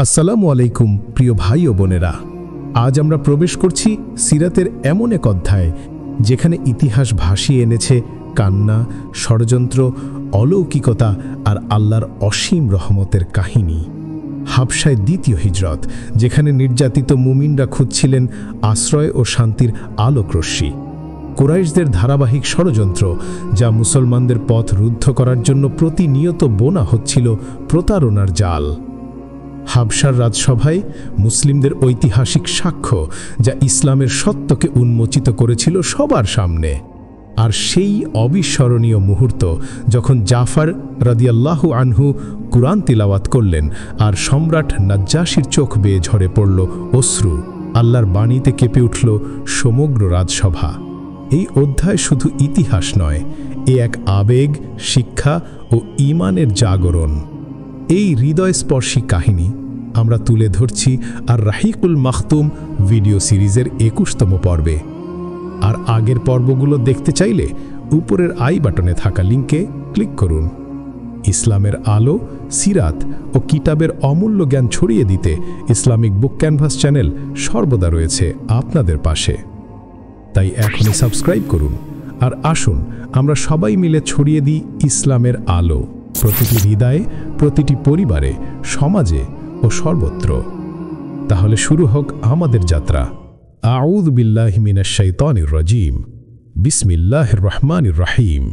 আসসালামু আলাইকুম প্রিয় ভাই ও বোনেরা, আজ আমরা প্রবেশ করছি সিরাতের এমন এক অধ্যায় যেখানে ইতিহাস ভাসিয়ে এনেছে কান্না, ষড়যন্ত্র, অলৌকিকতা আর আল্লাহর অসীম রহমতের কাহিনী। হাবশায় দ্বিতীয় হিজরত, যেখানে নির্যাতিত মুমিনরা খুঁজছিলেন আশ্রয় ও শান্তির আলোকরশ্মি। কুরাইশদের ধারাবাহিক ষড়যন্ত্র, যা মুসলমানদের পথ রুদ্ধ করার জন্য প্রতিনিয়ত বোনা হচ্ছিল প্রতারণার জাল। হাবশার রাজসভায় মুসলিমদের ঐতিহাসিক সাক্ষ্য, যা ইসলামের সত্যকে উন্মোচিত করেছিল সবার সামনে। আর সেই অবিস্মরণীয় মুহূর্ত যখন জাফর রাদিয়াল্লাহু আনহু কুরআন তিলাওয়াত করলেন আর সম্রাট নাজ্জাশীর চোখ বেয়ে ঝরে পড়ল অশ্রু। আল্লাহর বাণীতে কেঁপে উঠল সমগ্র রাজসভা। এই অধ্যায় শুধু ইতিহাস নয়, এ এক আবেগ, শিক্ষা ও ঈমানের জাগরণ। এই হৃদয়স্পর্শী কাহিনী আমরা তুলে ধরছি আর রাহিকুল মাখতুম ভিডিও সিরিজের ২১তম পর্বে। আর আগের পর্বগুলো দেখতে চাইলে উপরের আই বাটনে থাকা লিঙ্কে ক্লিক করুন। ইসলামের আলো, সিরাত ও কিতাবের অমূল্য জ্ঞান ছড়িয়ে দিতে ইসলামিক বুক ক্যানভাস চ্যানেল সর্বদা রয়েছে আপনাদের পাশে। তাই এখনই সাবস্ক্রাইব করুন আর আসুন আমরা সবাই মিলে ছড়িয়ে দিই ইসলামের আলো প্রতিটি হৃদয়ে, প্রতিটি পরিবারে, সমাজে ও সর্বত্র। তাহলে শুরু হোক আমাদের যাত্রা। আউযু বিল্লাহি মিনাশ শাইতানির রাজীম। বিসমিল্লাহির রহমানির রহিম।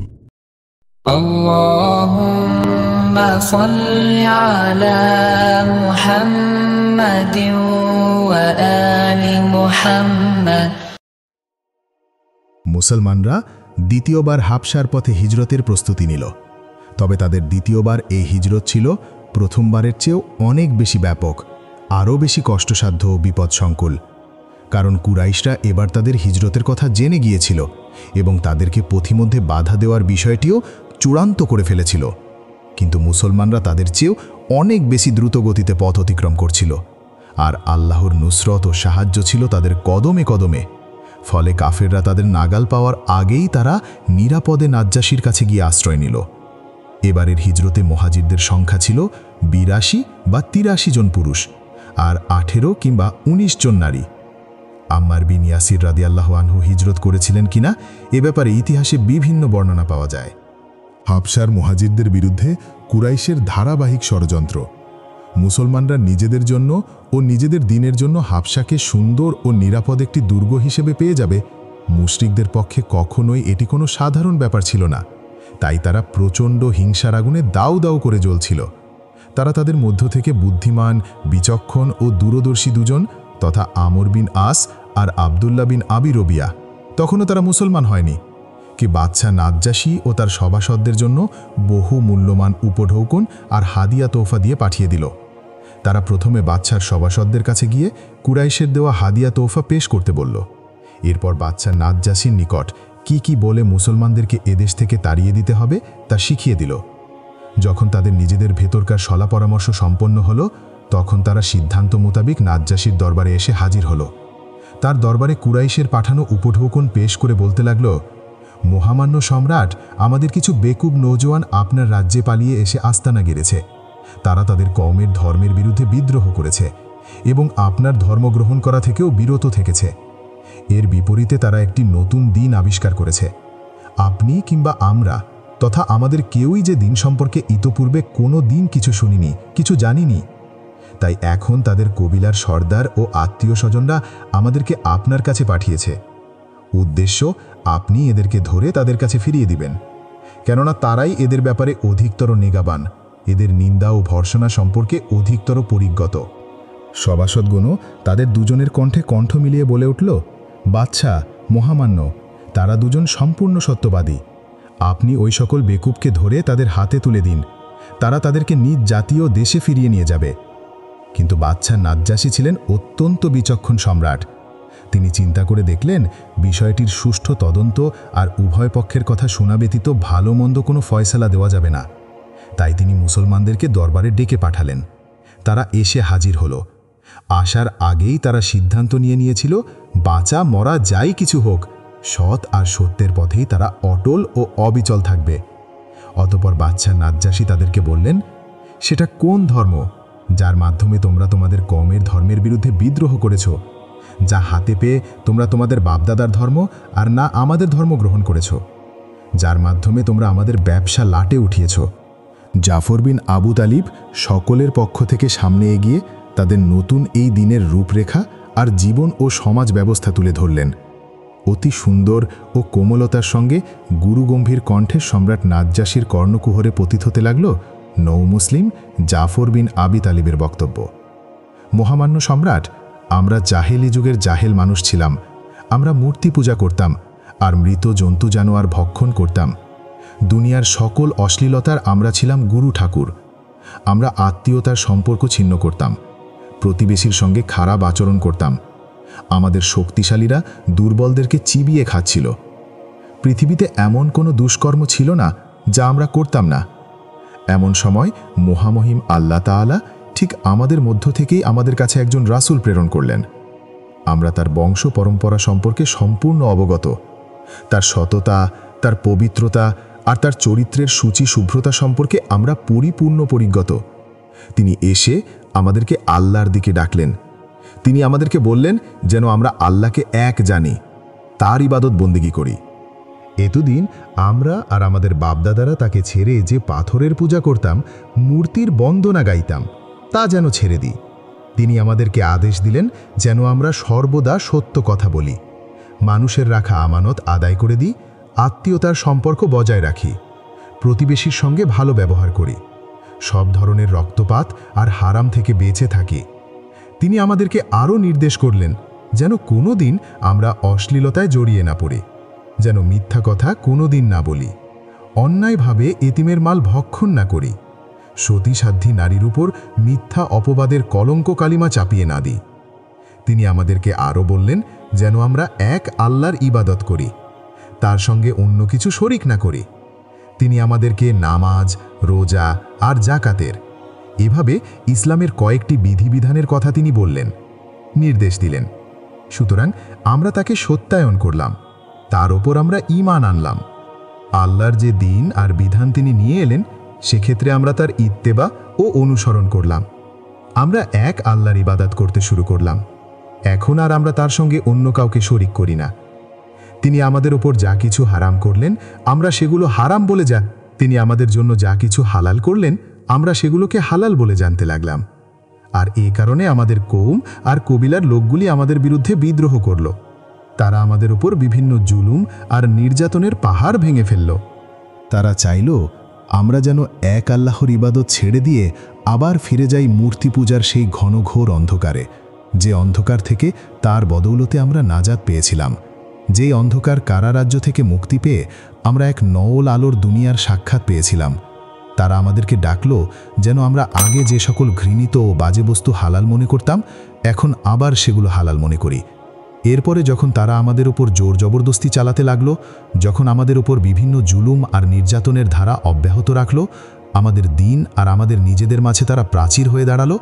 আল্লাহুম্মা সাল্লি আলা মুহাম্মাদিন ওয়া আলি মুহাম্মাদ। মুসলমানরা দ্বিতীয়বার হাবশার পথে হিজরতের প্রস্তুতি নিল। তবে তাদের দ্বিতীয়বার এই হিজরত ছিল প্রথমবারের চেয়েও অনেক বেশি ব্যাপক, আরও বেশি কষ্টসাধ্য ও বিপদসংকুল। কারণ কুরাইশরা এবার তাদের হিজরতের কথা জেনে গিয়েছিল এবং তাদেরকে পথিমধ্যে বাধা দেওয়ার বিষয়টিও চূড়ান্ত করে ফেলেছিল। কিন্তু মুসলমানরা তাদের চেয়েও অনেক বেশি দ্রুত গতিতে পথ অতিক্রম করছিল, আর আল্লাহর নুসরত ও সাহায্য ছিল তাদের কদমে কদমে। ফলে কাফেররা তাদের নাগাল পাওয়ার আগেই তারা নিরাপদে নাজ্জাশীর কাছে গিয়ে আশ্রয় নিল। এবারের হিজরতে মুহাজিরদের সংখ্যা ছিল ৮২ বা ৮৩ জন পুরুষ আর ১৮ কিংবা ১৯ জন নারী। আম্মার বিন ইয়াসির রাদিয়াল্লাহু আনহু হিজরত করেছিলেন কিনা এ ব্যাপারে ইতিহাসে বিভিন্ন বর্ণনা পাওয়া যায়। হাবশার মুহাজিরদের বিরুদ্ধে কুরাইশের ধারাবাহিক ষড়যন্ত্র। মুসলমানরা নিজেদের জন্য ও নিজেদের দিনের জন্য হাবশাকে সুন্দর ও নিরাপদ একটি দুর্গ হিসেবে পেয়ে যাবে, মুশরিকদের পক্ষে কখনোই এটি কোনো সাধারণ ব্যাপার ছিল না। তাই তারা প্রচণ্ড হিংসার আগুনে দাউ দাউ করে জ্বলছিল। তারা তাদের মধ্য থেকে বুদ্ধিমান, বিচক্ষণ ও দূরদর্শী দুজন তথা আমর বিন আস আর আবদুল্লাহ বিন আবি রবিয়া, তখনও তারা মুসলমান হয়নি, কি বাদশা নাজ্জাশী ও তার সভাসদদের জন্য বহু মূল্যবান উপঢৌকন আর হাদিয়া তোহফা দিয়ে পাঠিয়ে দিল। তারা প্রথমে বাদশার সভাসদদের কাছে গিয়ে কুরাইশের দেওয়া হাদিয়া তোহফা পেশ করতে বলল। এরপর বাদশা নাজ্জাশীর নিকট কি বলে মুসলমানদেরকে এদেশ থেকে তাড়িয়ে দিতে হবে তা শিখিয়ে দিল। যখন তাদের নিজেদের ভেতরকার সলা পরামর্শ সম্পন্ন হলো, তখন তারা সিদ্ধান্ত মোতাবিক নাজ্জাশীর দরবারে এসে হাজির হলো। তার দরবারে কুরাইশের পাঠানো উপঢৌকন পেশ করে বলতে লাগল, মহামান্য সম্রাট, আমাদের কিছু বেকুব নৌজওয়ান আপনার রাজ্যে পালিয়ে এসে আস্তানা গেড়েছে। তারা তাদের কওমের ধর্মের বিরুদ্ধে বিদ্রোহ করেছে এবং আপনার ধর্ম গ্রহণ করা থেকেও বিরত থেকেছে। এর বিপরীতে তারা একটি নতুন দিন আবিষ্কার করেছে। আপনি কিংবা আমরা তথা আমাদের কেউই যে দিন সম্পর্কে ইতপূর্বে কোনো দিন কিছু শুনিনি, কিছু জানিনি। তাই এখন তাদের কবিলার সর্দার ও আত্মীয় স্বজনরা আমাদেরকে আপনার কাছে পাঠিয়েছে। উদ্দেশ্য, আপনি এদেরকে ধরে তাদের কাছে ফিরিয়ে দিবেন, কেননা তারাই এদের ব্যাপারে অধিকতর নিগাবান, এদের নিন্দা ও ভর্সনা সম্পর্কে অধিকতর পরিজ্ঞত। সভাসদগণও তাদের দুজনের কণ্ঠে কণ্ঠ মিলিয়ে বলে উঠল, বাদশা, মহামান্য, তারা দুজন সম্পূর্ণ সত্যবাদী। আপনি ওই সকল বেকুবকে ধরে তাদের হাতে তুলে দিন, তারা তাদেরকে নিজ জাতীয় দেশে ফিরিয়ে নিয়ে যাবে। কিন্তু বাদশা নাজ্জাশী ছিলেন অত্যন্ত বিচক্ষণ সম্রাট। তিনি চিন্তা করে দেখলেন, বিষয়টির সুষ্ঠু তদন্ত আর উভয় পক্ষের কথা শোনা ব্যতীত ভালো মন্দ কোনো ফয়সালা দেওয়া যাবে না। তাই তিনি মুসলমানদেরকে দরবারে ডেকে পাঠালেন। তারা এসে হাজির হলো। আসার আগেই তারা সিদ্ধান্ত নিয়েছিল, বাঁচা মরা যাই কিছু হোক, সৎ আর সত্যের পথেই তারা অটল ও অবিচল থাকবে। অতঃপর বাদশা নাজ্জাশী তাদেরকে বললেন, সেটা কোন ধর্ম, যার মাধ্যমে তোমরা তোমাদের কওমের ধর্মের বিরুদ্ধে বিদ্রোহ করেছ, যা হাতে পেয়ে তোমরা তোমাদের বাপদাদার ধর্ম আর না আমাদের ধর্ম গ্রহণ করেছ, যার মাধ্যমে তোমরা আমাদের ব্যবসা লাটে উঠিয়েছ। জাফর বিন আবু তালিব সকলের পক্ষ থেকে সামনে এগিয়ে তাদের নতুন এই দিনের রূপরেখা আর জীবন ও সমাজ ব্যবস্থা তুলে ধরলেন। অতি সুন্দর ও কোমলতার সঙ্গে গুরুগম্ভীর কণ্ঠে সম্রাট নাজ্জাশীর কর্ণকুহরে পতিত হতে লাগল নৌ মুসলিম জাফর বিন আবি তালিবের বক্তব্য। মহামান্য সম্রাট, আমরা জাহেলি যুগের জাহেল মানুষ ছিলাম। আমরা মূর্তি পূজা করতাম আর মৃত জন্তু জানোয়ার ভক্ষণ করতাম। দুনিয়ার সকল অশ্লীলতার আমরা ছিলাম গুরু ঠাকুর। আমরা আত্মীয়তার সম্পর্ক ছিন্ন করতাম, প্রতিবেশীর সঙ্গে খারাপ আচরণ করতাম। আমাদের শক্তিশালীরা দুর্বলদেরকে চিবিয়ে খাচ্ছিল। পৃথিবীতে এমন কোনো দুষ্কর্ম ছিল না যা আমরা করতাম না। এমন সময় মহামহিম আল্লাহ তাআলা ঠিক আমাদের মধ্য থেকেই আমাদের কাছে একজন রাসূল প্রেরণ করলেন। আমরা তার বংশ পরম্পরা সম্পর্কে সম্পূর্ণ অবগত। তার সততা, তার পবিত্রতা আর তার চরিত্রের সূচি শুভ্রতা সম্পর্কে আমরা পরিপূর্ণ পরিজ্ঞত। তিনি এসে আমাদেরকে আল্লাহর দিকে ডাকলেন। তিনি আমাদেরকে বললেন যেন আমরা আল্লাহকে এক জানি, তার ইবাদত বন্দেগী করি। এতদিন আমরা আর আমাদের বাপদাদারা তাকে ছেড়ে যে পাথরের পূজা করতাম, মূর্তির বন্দনা গাইতাম, তা যেন ছেড়ে দিই। তিনি আমাদেরকে আদেশ দিলেন যেন আমরা সর্বদা সত্য কথা বলি, মানুষের রাখা আমানত আদায় করে দিই, আত্মীয়তার সম্পর্ক বজায় রাখি, প্রতিবেশীর সঙ্গে ভালো ব্যবহার করি, সব ধরনের রক্তপাত আর হারাম থেকে বেঁচে থাকি। তিনি আমাদেরকে আরও নির্দেশ করলেন যেন কোনো দিন আমরা অশ্লীলতায় জড়িয়ে না পড়ি, যেন মিথ্যা কথা কোনো দিন না বলি, অন্যায়ভাবে এতিমের মাল ভক্ষণ না করি, সতীসাধ্যী নারীর উপর মিথ্যা অপবাদের কলঙ্ক কালিমা চাপিয়ে না দিই। তিনি আমাদেরকে আরও বললেন যেন আমরা এক আল্লাহর ইবাদত করি, তার সঙ্গে অন্য কিছু শরিক না করি। তিনি আমাদেরকে নামাজ, রোজা আর জাকাতের এভাবে ইসলামের কয়েকটি বিধিবিধানের কথা তিনি বললেন, নির্দেশ দিলেন। সুতরাং আমরা তাকে সত্যায়ন করলাম, তার ওপর আমরা ঈমান আনলাম। আল্লাহর যে দিন আর বিধান তিনি নিয়ে এলেন, সেক্ষেত্রে আমরা তার ইত্তেবা ও অনুসরণ করলাম। আমরা এক আল্লাহর ইবাদত করতে শুরু করলাম। এখন আর আমরা তার সঙ্গে অন্য কাউকে শরিক করি না। তিনি আমাদের ওপর যা কিছু হারাম করলেন, আমরা সেগুলো হারাম বলে তিনি আমাদের জন্য যা কিছু হালাল করলেন, আমরা সেগুলোকে হালাল বলে জানতে লাগলাম। আর এই কারণে আমাদের কওম আর কবিলার লোকগুলি আমাদের বিরুদ্ধে বিদ্রোহ করল। তারা আমাদের উপর বিভিন্ন জুলুম আর নির্যাতনের পাহাড় ভেঙে ফেলল। তারা চাইল আমরা যেন এক আল্লাহর ইবাদত ছেড়ে দিয়ে আবার ফিরে যাই মূর্তি পূজার সেই ঘনঘোর অন্ধকারে, যে অন্ধকার থেকে তার বদৌলতে আমরা নাজাত পেয়েছিলাম, যেই অন্ধকার কারারাজ্য থেকে মুক্তি পেয়ে আমরা এক নওল আলোর দুনিয়ার সাক্ষাৎ পেয়েছিলাম। তারা আমাদেরকে ডাকল যেন আমরা আগে যে সকল ঘৃণিত ও বাজে বস্তু হালাল মনে করতাম, এখন আবার সেগুলো হালাল মনে করি। এরপরে যখন তারা আমাদের উপর জোর জবরদস্তি চালাতে লাগলো, যখন আমাদের উপর বিভিন্ন জুলুম আর নির্যাতনের ধারা অব্যাহত রাখল, আমাদের দিন আর আমাদের নিজেদের মাঝে তারা প্রাচীর হয়ে দাঁড়ালো,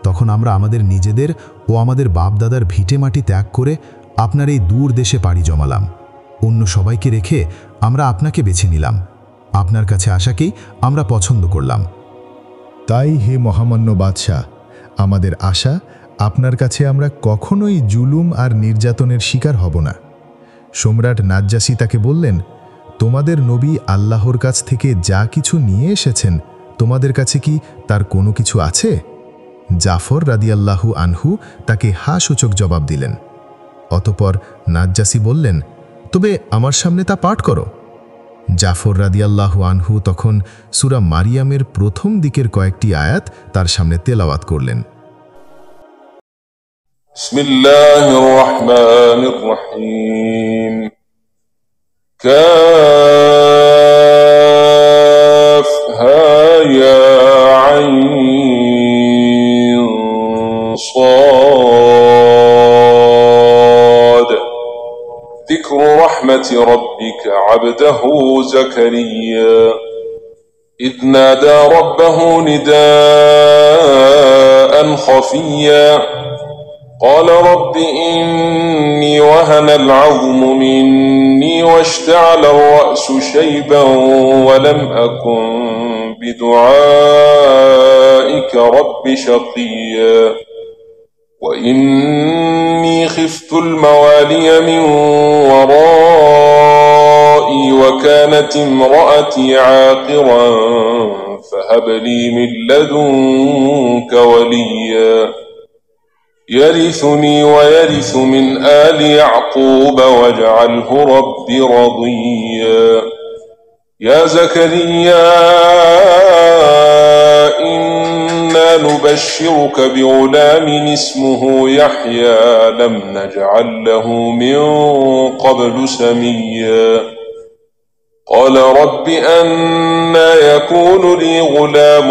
তখন আমরা আমাদের নিজেদের ও আমাদের বাপদাদার ভিটে মাটি ত্যাগ করে আপনার এই দূর দেশে পাড়ি জমালাম। অন্য সবাইকে রেখে আমরা আপনাকে বেছে নিলাম। আপনার কাছে আসাকেই আমরা পছন্দ করলাম। তাই হে মহামান্য বাদশাহ, আমাদের আশা আপনার কাছে আমরা কখনোই জুলুম আর নির্যাতনের শিকার হব না। সম্রাট নাজ্জাশী তাকে বললেন, তোমাদের নবী আল্লাহর কাছ থেকে যা কিছু নিয়ে এসেছেন, তোমাদের কাছে কি তার কোনো কিছু আছে? জাফর রাদিয়াল্লাহু আনহু তাকে হা সূচক জবাব দিলেন। অতঃপর নাজ্জাশী বললেন, তবে আমার সামনে তা পাঠ করো। জাফর রাদিয়াল্লাহু আনহু তখন সূরা মারিয়ামের প্রথম দিকের কয়েকটি আয়াত তার সামনে তেলাওয়াত করলেন। বিসমিল্লাহির রহমানির রহিম। কাফ হা ইয়া আইন صاد ذكر رحمة ربك عبده زكريا إذ نادى ربه نداء خفيا قال رب إني وهن العظم مني واشتعل الرأس شيبا ولم أكن بدعائك رب شقيا وإني خفت الموالي من ورائي وكانت امرأتي عاقرا فهب لي من لدنك وليا يرثني ويرث من آل يعقوب واجعله رب رضيا يا زكريا إنا نبشرك بغلام اسمه يحيى لم نجعل له من قبل سميا قال رب أنى يكون لي غلام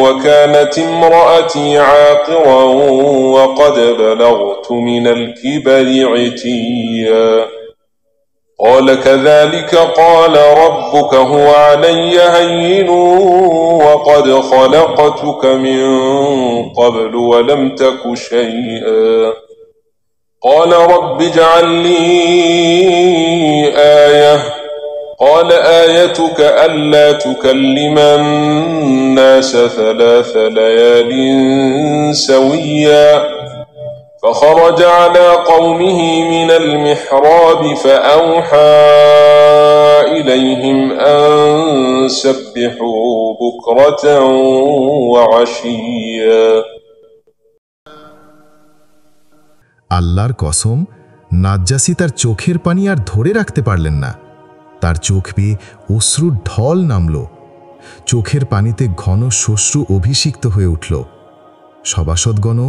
وكانت امرأتي عاقرا وقد بلغت من الكبر عتيا قال كذلك قال ربك هو علي هين وقد خلقتك من قبل ولم تك شيئا قال رب اجعل لي آية قال آيتك ألا تكلم الناس 3 ليال سويا فخرج على قومه من المحراب فأوحى إليهم أن سبحوا بكرة وعشيا আল্লাহর কসম, নাজ্জাসী তার চোখের পানি আর ধরে রাখতে পারলেন না। তার চোখ বেয়ে অশ্রুর ঢল নামল। চোখের পানিতে ঘন শ্বশ্রু অভিষিক্ত হয়ে উঠল। সভাসদগণও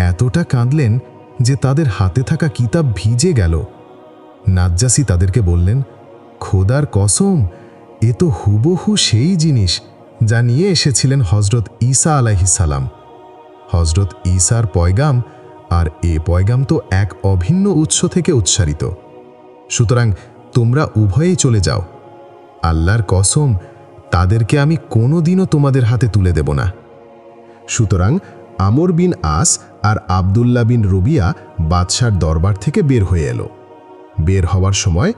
এতটা কাঁদলেন যে তাদের হাতে থাকা কিতাব ভিজে গেল। নাজ্জাসী তাদেরকে বললেন, খোদার কসম, এ তো হুবহু সেই জিনিস যা নিয়ে এসেছিলেন হজরত ঈসা আলাইহিস সালাম। হজরত ঈসার পয়গাম আর এ পয়গাম তো এক অভিন্ন উৎস থেকে উচ্চারিত। সুতরাং তোমরা উভয়েই চলে যাও। আল্লাহর কসম, তাদেরকে আমি কোনোদিনও তোমাদের হাতে তুলে দেব না। সুতরাং আমর বিন আস আর আবদুল্লাহ বিন রবিয়া বাদশার দরবার থেকে বের হয়ে এলো। বের হওয়ার সময়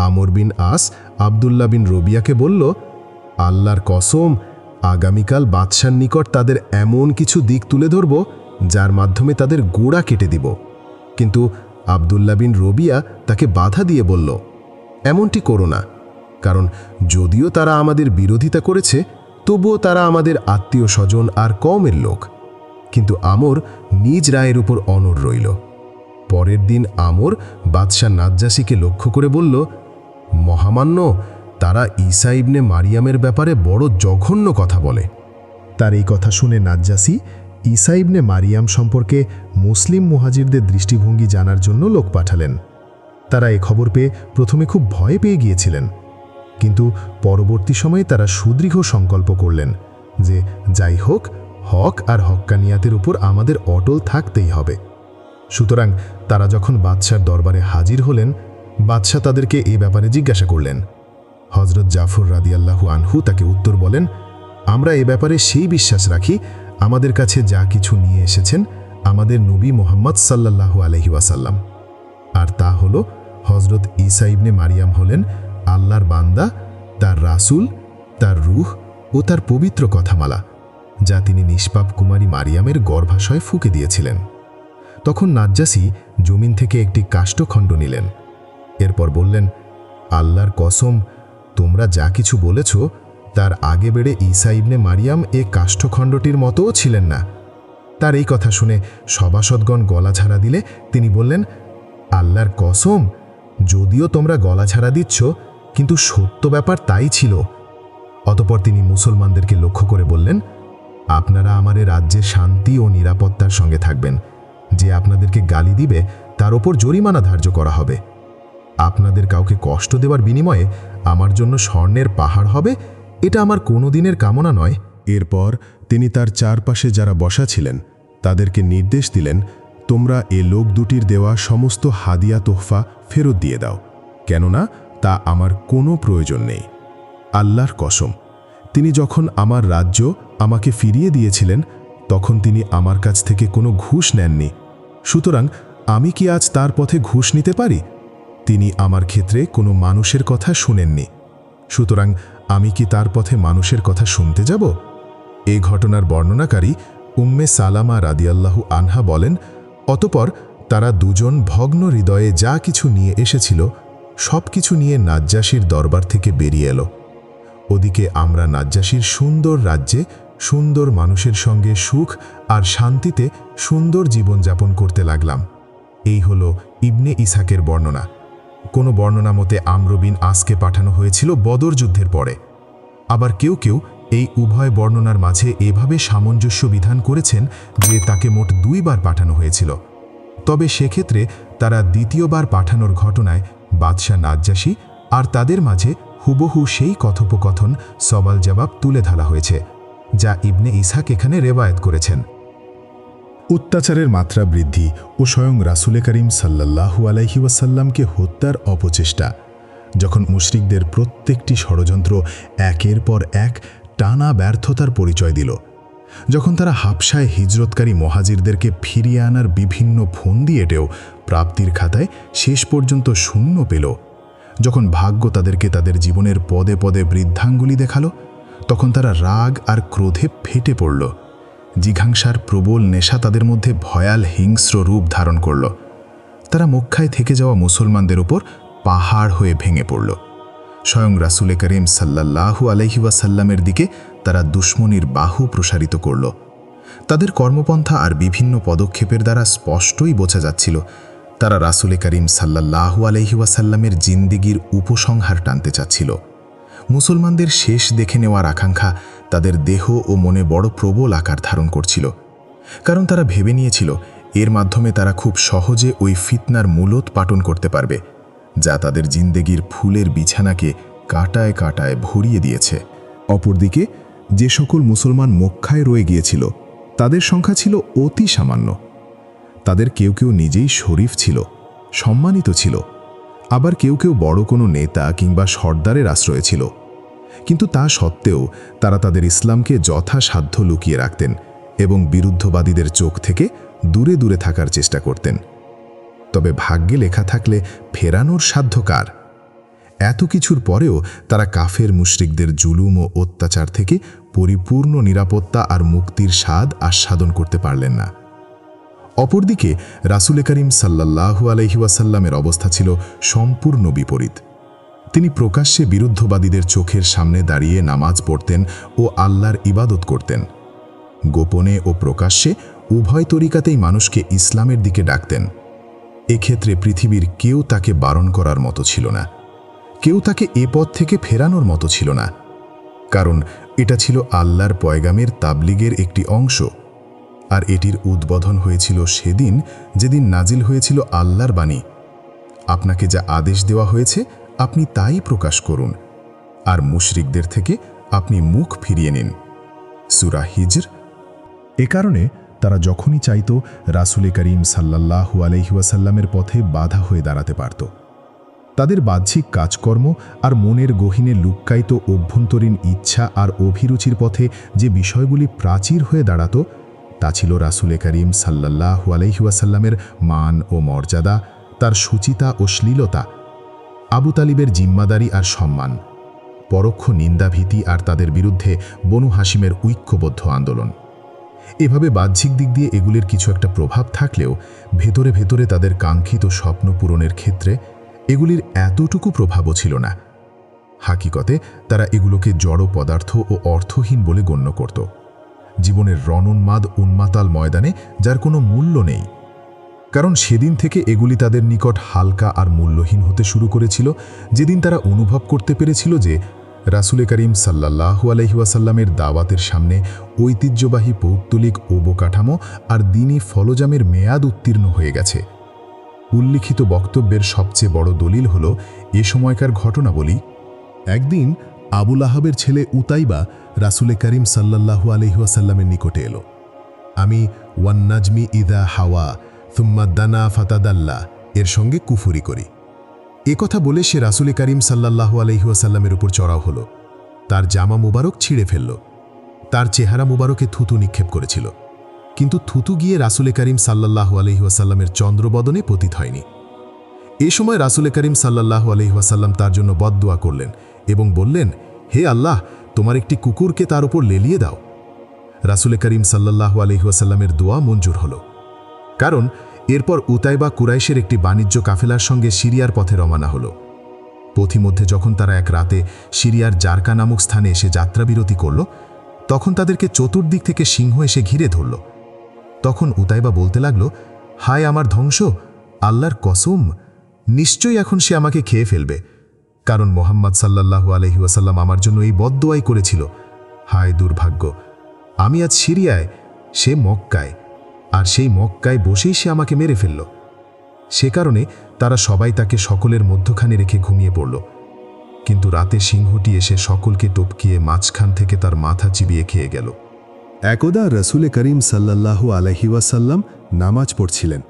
আমর বিন আস আবদুল্লাহ বিন রবিয়াকে বলল, আল্লাহর কসম, আগামীকাল বাদশার নিকট তাদের এমন কিছু দিক তুলে ধরব যার মাধ্যমে তাদের গোড়া কেটে দিব। কিন্তু আবদুল্লাহ বিন রবিয়া তাকে বাধা দিয়ে বলল, এমনটি করো না, কারণ যদিও তারা আমাদের বিরোধিতা করেছে তবুও তারা আমাদের আত্মীয় স্বজন আর কওমের লোক। কিন্তু আমর নিজ রায়ের উপর অনড় রইল। পরের দিন আমর বাদশাহ নাজ্জাসীকে লক্ষ্য করে বলল, মহামান্য, তারা ঈসা ইবনে মারিয়ামের ব্যাপারে বড় জঘন্য কথা বলে। তার এই কথা শুনে নাজ্জাসী ঈসা ইবনে মারিয়াম সম্পর্কে মুসলিম মুহাজিরদের দৃষ্টিভঙ্গি জানার জন্য লোক পাঠালেন। তারা এ খবর পেয়ে প্রথমে খুব ভয় পেয়ে গিয়েছিলেন, কিন্তু পরবর্তী সময়ে তারা সুদৃঢ় সংকল্প করলেন যে যাই হোক, হক আর হক্কানিয়াতের উপর আমাদের অটল থাকতেই হবে। সুতরাং তারা যখন বাদশার দরবারে হাজির হলেন, বাদশাহ তাদেরকে এ ব্যাপারে জিজ্ঞাসা করলেন। হজরত জাফর রাদিয়াল্লাহু আনহু তাকে উত্তর বলেন, আমরা এ ব্যাপারে সেই বিশ্বাস রাখি আমাদের কাছে যা কিছু নিয়ে এসেছেন আমাদের নবী মুহাম্মদ সাল্লাল্লাহু আলাইহি ওয়াসাল্লাম, আর তা হল হজরত ঈসা ইবনে মারিয়াম হলেন আল্লাহর বান্দা, তার রাসূল, তার রূহ ও তার পবিত্র কথামালা, যা তিনি নিষ্পাপ কুমারী মারিয়ামের গর্ভাশয়ে ফুঁকে দিয়েছিলেন। তখন নাজ্জাসী জমিন থেকে একটি কাষ্ঠখণ্ড নিলেন। এরপর বললেন, আল্লাহর কসম, তোমরা যা কিছু বলেছ তার আগে বেড়ে ঈসা ইবনে মারিয়াম এ কাষ্ঠখণ্ডটির মতোও ছিলেন না। তার এই কথা শুনে সভাসদগণ গলা ছাড়া দিলে তিনি বললেন, আল্লাহর কসম, যদিও তোমরা গলা ছাড়া দিচ্ছ, কিন্তু সত্য ব্যাপার তাই ছিল। অতঃপর তিনি মুসলমানদেরকে লক্ষ্য করে বললেন, আপনারা আমার রাজ্যের শান্তি ও নিরাপত্তার সঙ্গে থাকবেন। যে আপনাদেরকে গালি দিবে তার ওপর জরিমানা ধার্য করা হবে। আপনাদের কাউকে কষ্ট দেওয়ার বিনিময়ে আমার জন্য স্বর্ণের পাহাড় হবে, এটা আমার কোনো দিনের কামনা নয়। এরপর তিনি তার চারপাশে যারা বসা ছিলেন তাদেরকে নির্দেশ দিলেন, তোমরা এ লোক দুটির দেওয়া সমস্ত হাদিয়া তোহফা ফেরত দিয়ে দাও, কেননা তা আমার কোনো প্রয়োজন নেই। আল্লাহর কসম, তিনি যখন আমার রাজ্য আমাকে ফিরিয়ে দিয়েছিলেন তখন তিনি আমার কাছ থেকে কোনো ঘুষ নেননি। সুতরাং আমি কি আজ তার পথে ঘুষ নিতে পারি? তিনি আমার ক্ষেত্রে কোনো মানুষের কথা শুনেননি। সুতরাং আমি কি তার পথে মানুষের কথা শুনতে যাব? এই ঘটনার বর্ণনাকারী উম্মে সালামা রাদিয়াল্লাহু আনহা বলেন, অতঃপর তারা দুজন ভগ্ন হৃদয়ে যা কিছু নিয়ে এসেছিল সব কিছু নিয়ে নাজ্জাশীর দরবার থেকে বেরিয়ে এলো। ওদিকে আমরা নাজ্জাশীর সুন্দর রাজ্যে সুন্দর মানুষের সঙ্গে সুখ আর শান্তিতে সুন্দর জীবনযাপন করতে লাগলাম। এই হলো ইবনে ইসহাকের বর্ণনা। কোনো বর্ণনা মতে আমর বিন আসকে পাঠানো হয়েছিল বদর যুদ্ধের পরে। আবার কেউ কেউ এই উভয় বর্ণনার মাঝে এভাবে সামঞ্জস্য বিধান করেছেন যে তাকে মোট 2 বার পাঠানো হয়েছিল। তবে সেক্ষেত্রে তারা দ্বিতীয়বার পাঠানোর ঘটনায় বাদশাহ নাজ্জাশী আর তাদের মাঝে হুবহু সেই কথোপকথন সওয়াল জবাব তুলে ধরা হয়েছে, যা ইবনে ইসহাক এখানে রেওয়ায়েত করেছেন। অত্যাচারের মাত্রা বৃদ্ধি ও স্বয়ং রাসূল করিম সাল্লাল্লাহু আলাইহি ওয়াসাল্লামকে হত্যার অপচেষ্টা, যখন মুশরিকদের প্রত্যেকটি ষড়যন্ত্র একের পর এক টানা ব্যর্থতার পরিচয় দিল, যখন তারা হাবশায় হিজরতকারী মুহাজিরদেরকে ফিরিয়ে আনার বিভিন্ন ফন্দি এঁটেও প্রাপ্তির খাতায় শেষ পর্যন্ত শূন্য পেল, যখন ভাগ্য তাদেরকে তাদের জীবনের পদে পদে বৃদ্ধাঙ্গুলি দেখালো, তখন তারা রাগ আর ক্রোধে ফেটে পড়ল। জিঘাংসার প্রবল নেশা তাদের মধ্যে ভয়াল হিংস্র রূপ ধারণ করল। তারা মক্কায় থেকে যাওয়া মুসলমানদের উপর পাহাড় হয়ে ভেঙে পড়ল। স্বয়ং রাসূল করিম সাল্লাল্লাহু আলাইহি ওয়াসাল্লামের দিকে তারা দুশমনির বাহু প্রসারিত করল। তাদের কর্মপন্থা আর বিভিন্ন পদক্ষেপের দ্বারা স্পষ্টই বোঝা যাচ্ছিল তারা রাসূল করিম সাল্লাল্লাহু আলাইহি ওয়াসাল্লামের জিন্দেগির উপসংহার টানতে চাচ্ছিল। মুসলমানদের শেষ দেখে নেওয়ার আকাঙ্ক্ষা তাদের দেহ ও মনে বড় প্রবল আকার ধারণ করছিল, কারণ তারা ভেবে নিয়েছিল এর মাধ্যমে তারা খুব সহজে ওই ফিতনার মূলোৎপাটন করতে পারবে, যা তাদের জিন্দেগির ফুলের বিছানাকে কাটায় কাটায় ভরিয়ে দিয়েছে। অপরদিকে যে সকল মুসলমান মক্কায় রয়ে গিয়েছিল তাদের সংখ্যা ছিল অতি সামান্য। তাদের কেউ কেউ নিজেই শরীফ ছিল, সম্মানিত ছিল, আবার কেউ কেউ বড় কোনো নেতা কিংবা সর্দারের আশ্রয়ে ছিল। কিন্তু তা সত্ত্বেও তারা তাদের ইসলামকে যথাসাধ্য লুকিয়ে রাখতেন এবং বিরুদ্ধবাদীদের চোখ থেকে দূরে দূরে থাকার চেষ্টা করতেন। তবে ভাগ্যে লেখা থাকলে ফেরানোর সাধ্য কার? এত কিছুর পরেও তারা কাফের মুশরিকদের জুলুম ও অত্যাচার থেকে পরিপূর্ণ নিরাপত্তা আর মুক্তির স্বাদ আস্বাদন করতে পারলেন না। অপরদিকে রাসূল করিম সাল্লাল্লাহু আলাইহি ওয়াসাল্লামের অবস্থা ছিল সম্পূর্ণ বিপরীত। তিনি প্রকাশ্যে বিরুদ্ধবাদীদের চোখের সামনে দাঁড়িয়ে নামাজ পড়তেন ও আল্লাহর ইবাদত করতেন। গোপনে ও প্রকাশ্যে উভয় তরিকাতেই মানুষকে ইসলামের দিকে ডাকতেন। এক্ষেত্রে পৃথিবীর কেউ তাকে বারণ করার মতো ছিল না, কেউ তাকে এ পথ থেকে ফেরানোর মতো ছিল না, কারণ এটা ছিল আল্লাহর পয়গামের তাবলিগের একটি অংশ। আর এটির উদ্বোধন হয়েছিল সেদিন যেদিন নাজিল হয়েছিল আল্লাহর বাণী, আপনাকে যা আদেশ দেওয়া হয়েছে আপনি তাই প্রকাশ করুন, আর মুশরিকদের থেকে আপনি মুখ ফিরিয়ে নিন। সূরা হিজর। এ কারণে তারা যখনই চাইত রাসূল করিম সাল্লাল্লাহু আলাইহি ওয়াসাল্লামের পথে বাধা হয়ে দাঁড়াতে পারত। তাদের বাহ্যিক কাজকর্ম আর মনের গহীনে লুক্কায়িত অভ্যন্তরীণ ইচ্ছা আর অভিরুচির পথে যে বিষয়গুলি প্রাচীর হয়ে দাঁড়াত তা ছিল রাসূল করিম সাল্লাল্লাহু আলাইহি ওয়াসাল্লামের মান ও মর্যাদা, তার শুচিতা ও শ্লীলতা, আবু তালিবের জিম্মাদারি আর সম্মান, পরোক্ষ নিন্দাভীতি আর তাদের বিরুদ্ধে বনু হাশিমের ঐক্যবদ্ধ আন্দোলন। এভাবে বাহ্যিক দিক দিয়ে এগুলির কিছু একটা প্রভাব থাকলেও ভেতরে ভেতরে তাদের কাঙ্ক্ষিত স্বপ্ন পূরণের ক্ষেত্রে এগুলির এতটুকু প্রভাবও ছিল না। হাকিকতে তারা এগুলোকে জড় পদার্থ ও অর্থহীন বলে গণ্য করত, জীবনের রণোন্মাদ উন্মাতাল ময়দানে যার কোনো মূল্য নেই। কারণ সেদিন থেকে এগুলি তাদের নিকট হালকা আর মূল্যহীন হতে শুরু করেছিল, যেদিন তারা অনুভব করতে পেরেছিল যে রাসূল করিম সাল্লাল্লাহু আলাইহি ওয়াসাল্লামের দাওয়াতের সামনে ঐতিহ্যবাহী পৌত্তলিক অবকাঠামো আর দ্বীনি ফলজামের মেয়াদ উত্তীর্ণ হয়ে গেছে। উল্লিখিত বক্তব্যের সবচেয়ে বড় দলিল হল এ সময়কার ঘটনাবলী। একদিন আবুল আহাবের ছেলে উতাইবা রাসূল করিম সাল্লাল্লাহু আলাইহি ওয়াসাল্লামের নিকটে এলো। আমি ওয়ান নাজমি ইদা হাওয়া থুম্মা দানা ফাতাদাল্লা এর সঙ্গে কুফরি করি। এ কথা বলে সে রাসূল করিম সাল্লাল্লাহু আলাইহি ওয়াসাল্লামের উপর চড়াও হলো, তার জামা মুবারক ছিঁড়ে ফেলল, তার চেহারা মুবারকে থুতু নিক্ষেপ করেছিল, কিন্তু থুতু গিয়ে রাসূল করিম সাল্লাল্লাহু আলাইহি ওয়াসাল্লামের চন্দ্রবদনে পতিত হয়নি। এ সময় রাসূল করিম সাল্লাল্লাহু আলাইহি ওয়াসাল্লাম তার জন্য বদদুয়া করলেন এবং বললেন, হে আল্লাহ, তোমার একটি কুকুরকে তার উপর লেলিয়ে দাও। রাসূল করিম সাল্লাল্লাহু আলাইহি ওয়াসাল্লামের দোয়া মঞ্জুর হল। কারণ এরপর উতাইবা কুরাইশের একটি বাণিজ্য কাফেলার সঙ্গে সিরিয়ার পথে রওনা হল। পথিমধ্যে যখন তারা এক রাতে সিরিয়ার জারকা নামক স্থানে এসে যাত্রাবিরতি করল, তখন তাদেরকে চতুর্দিক থেকে সিংহ এসে ঘিরে ধরল। তখন উতাইবা বলতে লাগল, হায় আমার ধ্বংস, আল্লাহর কসম, নিশ্চয়ই এখন সে আমাকে খেয়ে ফেলবে, কারণ মোহাম্মদ সাল্লাল্লাহু আলাইহি ওয়াসাল্লাম আমার জন্য এই বদদোয়াই করেছিল। হায় দুর্ভাগ্য, আমি আজ সিরিয়ায়, সে মক্কায়, আর সেই মক্কায় বসেই সে আমাকে মেরে ফেলল। সে কারণে তারা সবাই তাকে সকলের মধ্যখানে রেখে ঘুমিয়ে পড়ল। কিন্তু রাতে সিংহটি এসে সকলকে টপকিয়ে মাঝখান থেকে তার মাথা চিবিয়ে খেয়ে গেল। একদা রসুল করিম সাল্লাল্লাহু আলাইহি ওয়াসাল্লাম নামাজ পড়ছিলেন।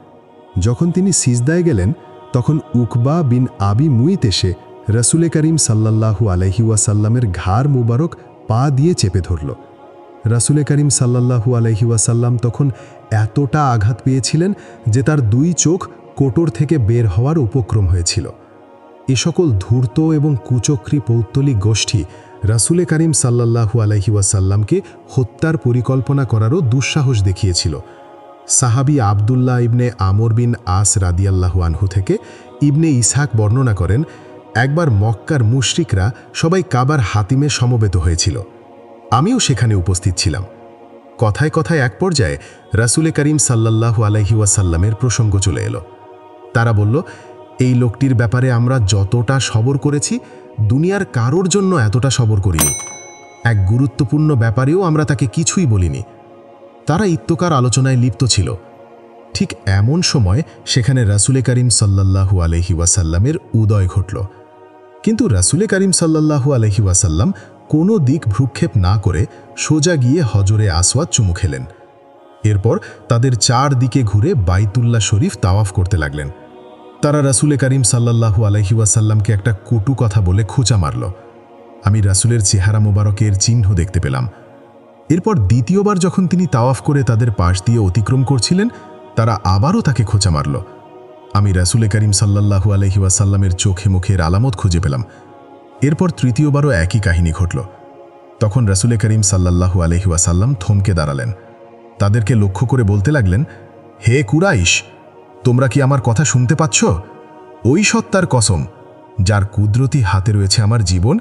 যখন তিনি সিজদায় গেলেন, তখন উকবা বিন আবি মুইত এসে রসুল করিম সাল্লাল্লাহু আলাইহি ওয়াসাল্লামের ঘাড় মুবারক পা দিয়ে চেপে ধরল। রসুল করিম সাল্লাল্লাহু আলাইহি ওয়াসাল্লাম তখন এতটা আঘাত পেয়েছিলেন যে তার দুই চোখ কোটর থেকে বের হওয়ার উপক্রম হয়েছিল। এ সকল ধূর্ত এবং কুচক্রী পৌত্তলিক গোষ্ঠী রাসূল করিম সাল্লাল্লাহু আলাইহি ওয়াসাল্লামকে হত্যার পরিকল্পনা করারও দুঃসাহস দেখিয়েছিল। সাহাবী আবদুল্লাহ ইবনে আমর বিন আস রাদিয়াল্লাহু আনহু থেকে ইবনে ইসহাক বর্ণনা করেন, একবার মক্কার মুশরিকরা সবাই কাবার হাতিমে সমবেত হয়েছিল। আমিও সেখানে উপস্থিত ছিলাম। কথায় কথায় এক পর্যায়ে রাসূল করিম সাল্লাল্লাহু আলাইহি ওয়াসাল্লামের প্রসঙ্গ চলে এলো। তারা বলল, এই লোকটির ব্যাপারে আমরা যতটা সবর করেছি, দুনিয়ার কারোর জন্য এতটা সবর করিনি। এক গুরুত্বপূর্ণ ব্যাপারেও আমরা তাকে কিছুই বলিনি। তারা ইত্তকার আলোচনায় লিপ্ত ছিল। ঠিক এমন সময় সেখানে রাসূল করিম সাল্লাল্লাহু আলাইহি ওয়াসাল্লামের উদয় ঘটল। কিন্তু রাসূল করিম সাল্লাল্লাহু আলাইহি ওয়াসাল্লাম কোনো দিক ভ্রুক্ষেপ না করে সোজা গিয়ে হজরে আসওয়াদ চুমু খেলেন। এরপর তাদের চারদিকে ঘুরে বাইতুল্লাহ শরীফ তাওয়াফ করতে লাগলেন। তারা রাসূল করিম সাল্লাল্লাহু আলাইহি ওয়াসাল্লামকে একটা কটু কথা বলে খোঁচা মারল। আমি রাসূলের চেহারা মোবারকের চিহ্ন দেখতে পেলাম। এরপর দ্বিতীয়বার যখন তিনি তাওয়াফ করে তাদের পাশ দিয়ে অতিক্রম করছিলেন, তারা আবারও তাকে খোঁচা মারল। আমি রাসূল করিম সাল্লাল্লাহু আলাইহি ওয়াসাল্লামের চোখে মুখের আলামত খুঁজে পেলাম। এরপর তৃতীয়বারও একই কাহিনী ঘটল। তখন রাসূল করিম সাল্লাল্লাহু আলাইহি ওয়াসাল্লাম থমকে দাঁড়ালেন। তাদেরকে লক্ষ্য করে বলতে লাগলেন, হে কুরাইশ, তোমরা কি আমার কথা শুনতে পাচ্ছ? ওই সত্তার কসম, যার কুদরতি হাতে রয়েছে আমার জীবন,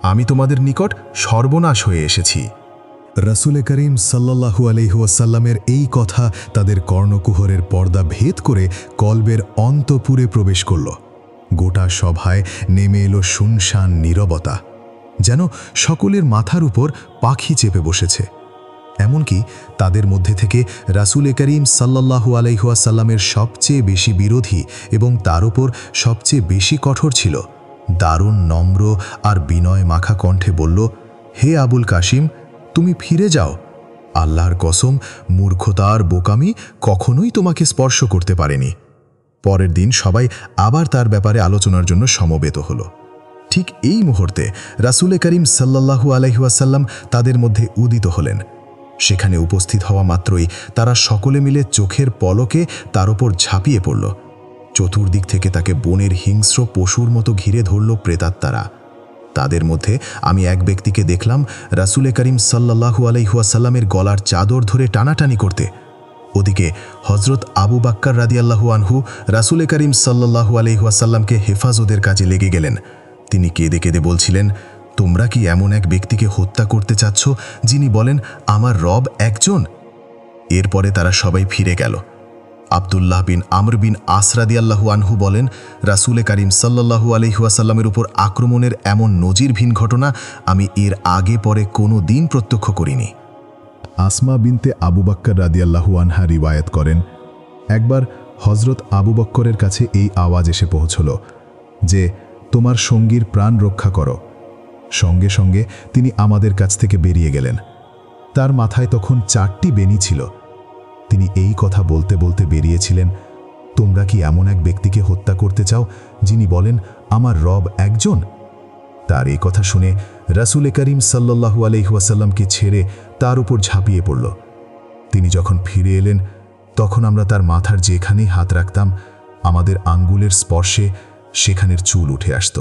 আমি তোমাদের নিকট সর্বনাশ হয়ে এসেছি। রসুল করিম সাল্লাল্লাহু আলাইহি ওয়াসাল্লামের এই কথা তাদের কর্ণকুহরের পর্দা ভেদ করে কলবের অন্তঃপুরে প্রবেশ করল। গোটা সভায় নেমে এলো শুনশান নীরবতা, যেন সকলের মাথার উপর পাখি চেপে বসেছে। এমনকি তাদের মধ্যে থেকে রাসূল করিম সাল্লাল্লাহু আলাইহি ওয়াসাল্লামের সবচেয়ে বেশি বিরোধী এবং তার উপর সবচেয়ে বেশি কঠোর ছিল দারুণ নম্র আর বিনয় মাখা কণ্ঠে বলল, হে আবুল কাসিম, তুমি ফিরে যাও। আল্লাহর কসম, মূর্খতা আর বোকামি কখনোই তোমাকে স্পর্শ করতে পারেনি। পরের দিন সবাই আবার তার ব্যাপারে আলোচনার জন্য সমবেত হল। ঠিক এই মুহূর্তে রাসূল করিম সাল্লাল্লাহু আলাইহি ওয়াসাল্লাম তাদের মধ্যে উদিত হলেন। সেখানে উপস্থিত হওয়া মাত্রই তারা সকলে মিলে চোখের পলকে তার উপর ঝাঁপিয়ে পড়ল। চতুর্দিক থেকে তাকে বনের হিংস্র পশুর মতো ঘিরে ধরল প্রেতাত্মারা। তাদের মধ্যে আমি এক ব্যক্তিকে দেখলাম রাসূল করিম সাল্লাল্লাহু আলাইহি ওয়াসাল্লামের গলার চাদর ধরে টানাটানি করতে। ওদিকে হযরত আবু বকর রাদিয়াল্লাহু আনহু রাসূল করিম সাল্লাল্লাহু আলাইহি ওয়াসাল্লামকে হেফাজতের কাজে লেগে গেলেন। তিনি কেঁদে কেঁদে বলছিলেন, তোমরা কি এমন এক ব্যক্তিকে হত্যা করতে চাচ্ছ যিনি বলেন আমার রব একজন? এরপরে তারা সবাই ফিরে গেল। আব্দুল্লাহ বিন আমর বিন আস রাদিয়াল্লাহু আনহু বলেন, রাসূল করিম সাল্লাল্লাহু আলাইহি ওয়াসাল্লামের উপর আক্রমণের এমন নজিরবিহীন ঘটনা আমি এর আগে পরে কোনো দিন প্রত্যক্ষ করিনি। আসমা বিনতে আবু বকর রাদিয়াল্লাহু আনহা রিওয়ায়াত করেন, একবার হযরত আবু বকরের কাছে এই আওয়াজ এসে পৌঁছল যে, তোমার সঙ্গীর প্রাণ রক্ষা করো। সঙ্গে সঙ্গে তিনি আমাদের কাছ থেকে বেরিয়ে গেলেন। তার মাথায় তখন 4টি বেনি ছিল। তিনি এই কথা বলতে বলতে বেরিয়েছিলেন, তোমরা কি এমন এক ব্যক্তিকে হত্যা করতে চাও যিনি বলেন আমার রব একজন? তার এই কথা শুনে রাসূল করিম সাল্লাল্লাহু আলাইহি ওয়াসাল্লামকে ছেড়ে তার উপর ঝাঁপিয়ে পড়ল। তিনি যখন ফিরে এলেন, তখন আমরা তার মাথার যেখানেই হাত রাখতাম, আমাদের আঙ্গুলের স্পর্শে সেখানের চুল উঠে আসত।